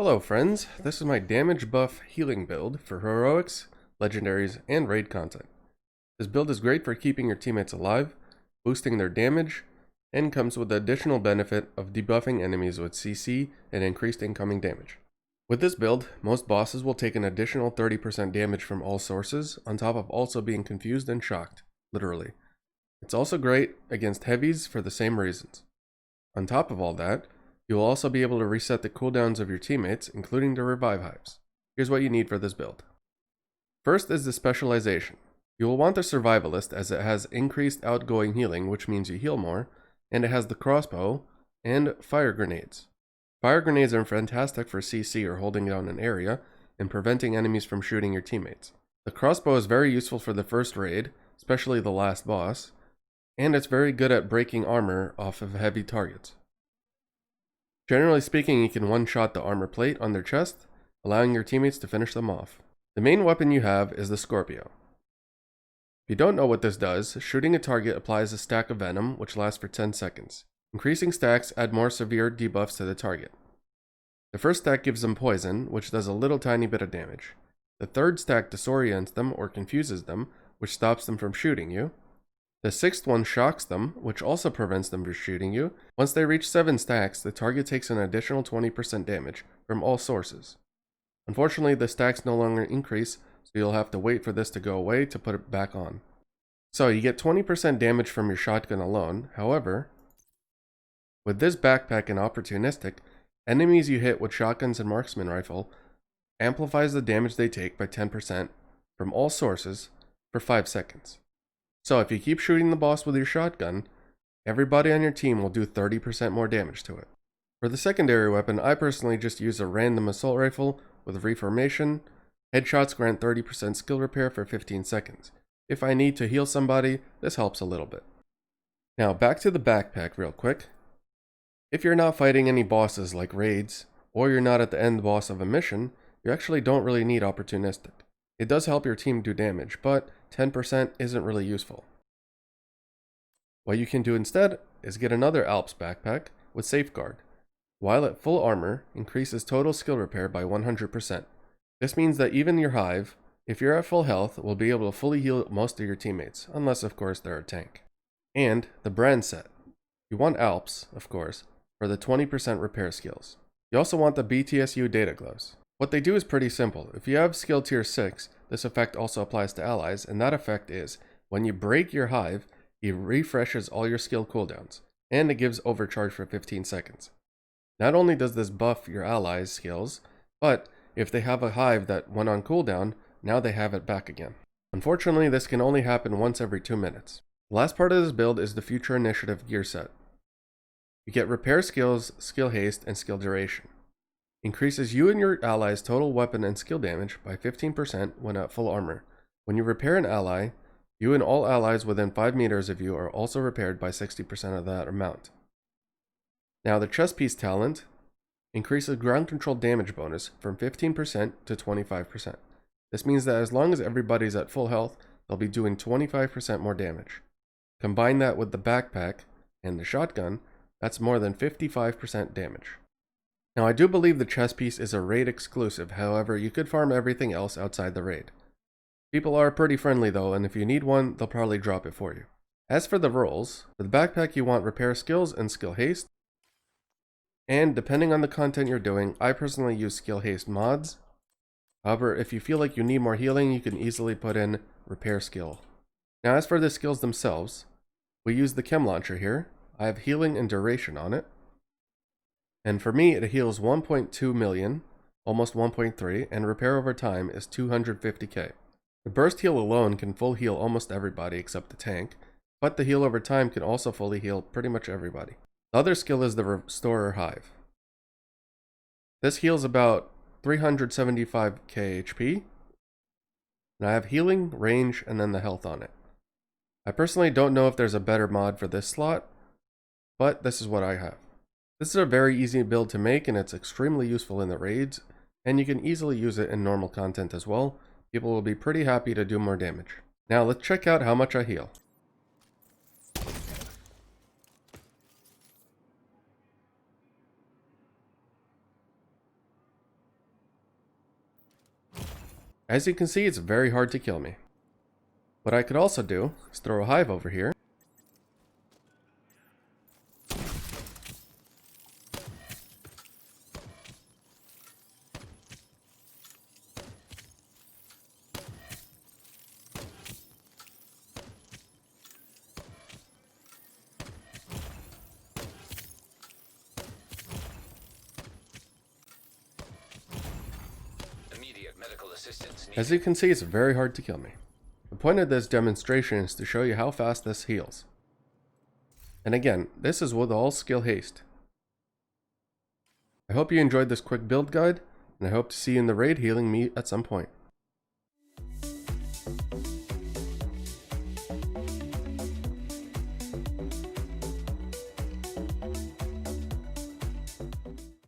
Hello friends, this is my damage buff healing build for heroics, legendaries, and raid content. This build is great for keeping your teammates alive, boosting their damage, and comes with the additional benefit of debuffing enemies with CC and increased incoming damage. With this build, most bosses will take an additional 30% damage from all sources, on top of also being confused and shocked, literally. It's also great against heavies for the same reasons. On top of all that, you will also be able to reset the cooldowns of your teammates, including the revive hives. Here's what you need for this build. First is the Specialization. You will want the Survivalist as it has increased outgoing healing, which means you heal more, and it has the crossbow and fire grenades. Fire grenades are fantastic for CC or holding down an area and preventing enemies from shooting your teammates. The crossbow is very useful for the first raid, especially the last boss, and it's very good at breaking armor off of heavy targets. Generally speaking, you can one-shot the armor plate on their chest, allowing your teammates to finish them off. The main weapon you have is the Scorpio. If you don't know what this does, shooting a target applies a stack of venom, which lasts for 10 seconds. Increasing stacks add more severe debuffs to the target. The first stack gives them poison, which does a little tiny bit of damage. The third stack disorients them or confuses them, which stops them from shooting you. The sixth one shocks them, which also prevents them from shooting you. Once they reach 7 stacks, the target takes an additional 20% damage from all sources. Unfortunately, the stacks no longer increase, so you'll have to wait for this to go away to put it back on. So you get 20% damage from your shotgun alone. However, with this backpack and opportunistic, enemies you hit with shotguns and marksman rifle amplifies the damage they take by 10% from all sources for 5 seconds. So if you keep shooting the boss with your shotgun, everybody on your team will do 30% more damage to it. For the secondary weapon, I personally just use a random assault rifle with reformation. Headshots grant 30% skill repair for 15 seconds. If I need to heal somebody, this helps a little bit. Now back to the backpack real quick. If you're not fighting any bosses like raids, or you're not at the end boss of a mission, you actually don't really need opportunistic. It does help your team do damage, but 10% isn't really useful. What you can do instead is get another Alps backpack with Safeguard. While at full armor, increases total skill repair by 100%. This means that even your hive, if you're at full health, will be able to fully heal most of your teammates, unless of course they're a tank. And the brand set. You want Alps, of course, for the 20% repair skills. You also want the BTSU data gloves. What they do is pretty simple. If you have skill tier 6, this effect also applies to allies, and that effect is, when you break your hive, it refreshes all your skill cooldowns, and it gives overcharge for 15 seconds. Not only does this buff your allies' skills, but if they have a hive that went on cooldown, now they have it back again. Unfortunately, this can only happen once every 2 minutes. The last part of this build is the Future Initiative gear set. You get repair skills, skill haste, and skill duration. Increases you and your allies' total weapon and skill damage by 15% when at full armor. When you repair an ally, you and all allies within 5 meters of you are also repaired by 60% of that amount. Now the chest piece talent increases ground control damage bonus from 15% to 25%. This means that as long as everybody's at full health, they'll be doing 25% more damage. Combine that with the backpack and the shotgun, that's more than 55% damage. Now I do believe the chest piece is a raid exclusive, however you could farm everything else outside the raid. People are pretty friendly though, and if you need one, they'll probably drop it for you. As for the roles, for the backpack you want repair skills and skill haste, and depending on the content you're doing, I personally use skill haste mods. However, if you feel like you need more healing, you can easily put in repair skill. Now as for the skills themselves, we use the chem launcher here. I have healing and duration on it. And for me, it heals 1.2 million, almost 1.3, and repair over time is 250k. The burst heal alone can full heal almost everybody except the tank, but the heal over time can also fully heal pretty much everybody. The other skill is the Restorer Hive. This heals about 375k HP, and I have healing, range, and then the health on it. I personally don't know if there's a better mod for this slot, but this is what I have. This is a very easy build to make, and it's extremely useful in the raids, and you can easily use it in normal content as well. People will be pretty happy to do more damage. Now let's check out how much I heal. As you can see, it's very hard to kill me. What I could also do is throw a hive over here. As you can see, it's very hard to kill me. The point of this demonstration is to show you how fast this heals. And again, this is with all skill haste. I hope you enjoyed this quick build guide, and I hope to see you in the raid healing me at some point.